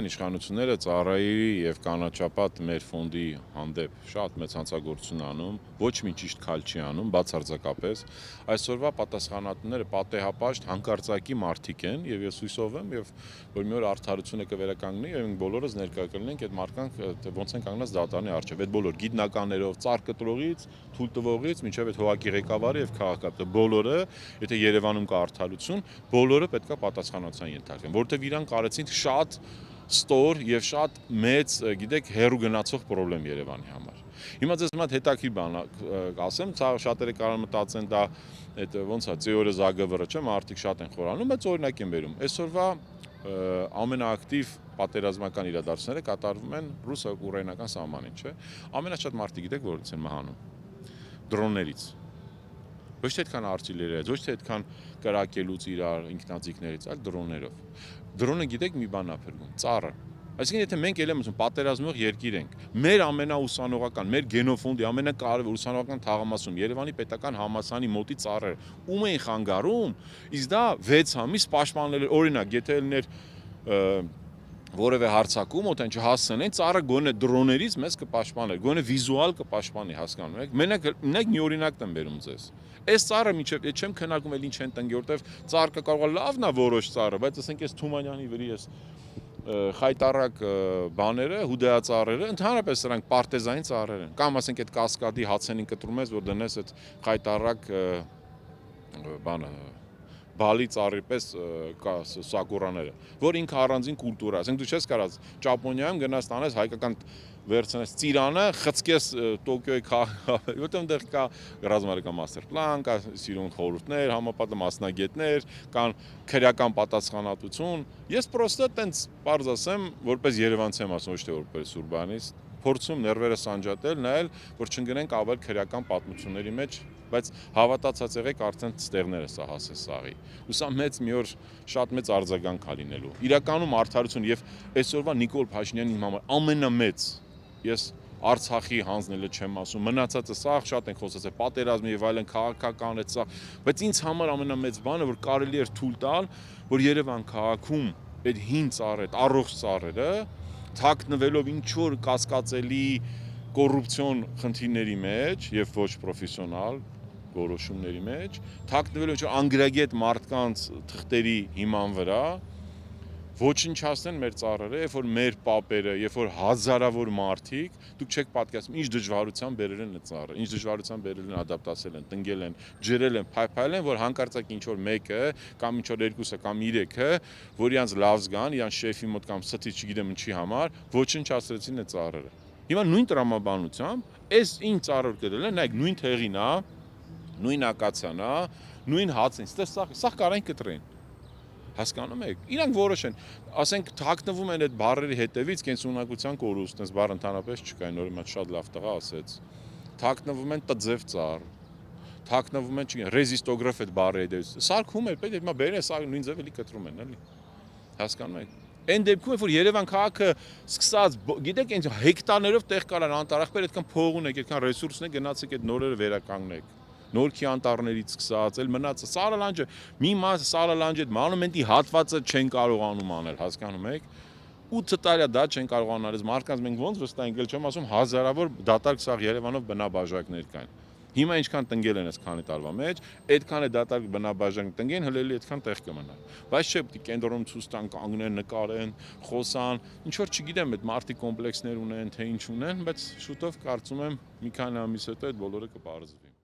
Իշխանությունները ծառայի եւ կանաչապատ մեր ֆոնդի հանդեպ շատ մեծ հանցագործություն անում, ոչ մի ճիշտ քայլ չի անում, բացարձակապես։ Այսօրվա պատասխանատուները պատեհապաշտ հանկարծակի մարդիկ են եւ ես հույսով եմ եւ որ մի օր արդարությունը կվերականգնի եւ մենք բոլորս ներկայ կլինենք այդ մարդկանք ոնց են կանգնած դատարանի առջեւ։ Այդ բոլոր գիտնականներով, ծառկտրողից, թույլտվողից մինչեւ այդ հողակի ղեկավարը եւ քաղաքապետը բոլորը, եթե Երևանում կա արդարություն, բոլորը պետքա պատասխանատվության ենթարկվեն, որովհետեւ իրանք կարեցին շատ ստոր եւ շատ մեծ, գիտեք, հերու գնացող խնդրեմ Երևանի համար։ Հիմա ձեզ մոտ հետաքրքիր բան ասեմ, շատերը կարող մտածեն դա այդ ոնց է, ծեորը զագվռը, չէ՞, մարդիկ շատ են խորանում, բայց օրինակ եմ բերում։ Այսօրվա ամենաակտիվ պատերազմական իրադարձությունները կատարվում են ռուս-ուկրաինական սահմանին, չէ՞։ Ամենաշատ մարդիկ գիտեք որից են մահանում։ Դրոններից։ Ոչ թե այդքան արտիլերիայից, ոչ թե այդքան կրակելուց իրար ինքնաձիգներից, այլ դրոններով։ Դրոնը գիտեք մի բան է փրկում, ծառը։ Այսինքն եթե մենք ելեմ ասում պատերազմող երկիր ենք, մեր ամենաուսանողական, մեր գենոֆոնդի ամենակարևոր ուսանողական թաղամասում Երևանի պետական համալսարանի մոտի ծառերը ում էին խանգարում, իսկ դա 6 ամիս պաշտպանել օրինակ, եթե լիներ որևէ հարցակում, օտեն չհասցնեն, ծառը գոնե դրոններից մեզ կպաշտպաներ, գոնե վիզուալ կպաշտպանի, հասկանում եք։ Մենակ մի օրինակ եմ բերում ձեզ։ Այս ծառը միջև չեմ քննարկում էլ ինչ են տնկի, որտեվ ծառը կարող է լավն է որոշ ծառը, բայց ասենք այս Թումանյանի վրի էս խայտարակ բաները, հուդայածառերը, ընդհանրապես սրանք պարտեզային ծառեր են։ Կամ ասենք այդ կասկադի հացենին կտրում ես, որ դնես այդ խայտարակ բանը բալի ծառի պես սակուրաները, որ ինքը առանձին կուլտուրա, ասենք դու չես կարած Ճապոնիայում գնաս տանես հայկական վերցնես ծիրանը, խցկես Տոկիոյի քաղաքը, որտեղ այնտեղ կա ռազմական մաստեր պլան, կա սիրուն խորհուրդներ, համապատասխան մասնագետներ, կան քրեական պատասխանատվություն։ Ես պրոստը տենց պարզ ասեմ, որպես երևանցի եմ ասում, ոչ թե որպես ուրբանիստ, փորձում ներվերը սանջատել, նայել, որ չընկնենք ավել քրեական պատմությունների մեջ, բայց հավատացած եղեք արդեն ստեղները սա հասես սաղի։ Ու սա մի օր շատ մեծ արձագանք է լինելու։ Իրականում արդարություն եւ այսօրվա Նիկոլ Փաշինյանի համար ամենամեծ ես Արցախի հանձնելը չեմ ասում, մնացածը սա շատ են խոսացել, պատերազմի եւ այլն քաղաքական է սա, բայց ինձ համար ամենամեծ բանը, որ կարելի էր թույլ տալ, որ Երևան քաղաքում այդ հին ծառերը, առողջ ծառերը թաքնվելով ինչ-որ կասկածելի կոռուպցիոն խնդիրների մեջ եւ ոչ պրոֆեսիոնալ որոշումների մեջ, թաքնվելով ինչ-որ անգրագետ մարդկանց թղթերի հիման վրա ոչնչացնեն մեր ծառերը, երբ որ մեր պապերը, երբ որ հազարավոր մարդիկ, դուք չեք պատկերացնում, ինչ դժվարությամբ բերել են այդ ծառը, ինչ դժվարությամբ բերել են, ադապտացել են, տնկել են, ջրել են, փայփայել են, որ հանկարծակ ինչ-որ մեկը կամ ինչ-որ երկուսը կամ 3-ը, որ իրանց լավ զգան, իրանց շեֆի մոտ կամ ստի չգիտեմ ինչի համար, ոչնչացրեցին այդ ծառերը։ Հիմա նույն տրամաբանությամբ, այս ինչ ծառը կդել են, նայեք նույն թեղին է, նույն ակացիան է, նույն հացին, սա կարային կտրեն։ Հասկանում եք։ Իրանք որոշեն, ասենք թաքնվում են այդ բառերի հետևից կենսունակության կորուստ, այս բառը ընդհանրապես չկա, նոր իմ շատ լավ տղա ասեց։ Թաքնվում են տձև ծառ, թաքնվում են, չգիտեմ, ռեզիստոգրաֆ այդ բառի հետևից։ Սարքում են, պետք է հիմա բերեն, սա նույն ձև էլի կտրում են, էլի։ Հասկանում եք։ Այն դեպքում որ Երևան քաղաքը սկսած, գիտեք, այն հեկտարներով տեղ կար անտարախբեր, այդքան փող ունեք, այդքան ռեսուրս ունեք, գնացեք այդ նորերը վերականգնեք։ Նորքի անտառներից սկսած, էլ մնացը Սարալանջը, մի մաս Սարալանջի այդ մանումենտի հատվածը չեն կարողանում անել, հասկանում եք։ 8 տարի դա չեն կարողանալ, այս մարդկանց մենք ոնց վստահ ենք, չեմ ասում հազարավոր դատարկ սաղ Երևանով բնաբաժակներ կան։ Հիմա ինչքան տնկել են այս քանի տարվա մեջ, այդքան է դատարկ բնաբաժակ տնկեն, հլելի այդքան տեղ կմնա։ Բայց չէ, պետք է կենտրոնում ցույց տան, կանգնեն, նկարեն, խոսան, ինչ որ չգիտեմ, այդ մարդիկ կոմպլեքսներ ունեն, թե ինչ ունեն, բայց շուտով կարծում եմ մի քանի ամիս հետո այդ բոլորը կպարզվի։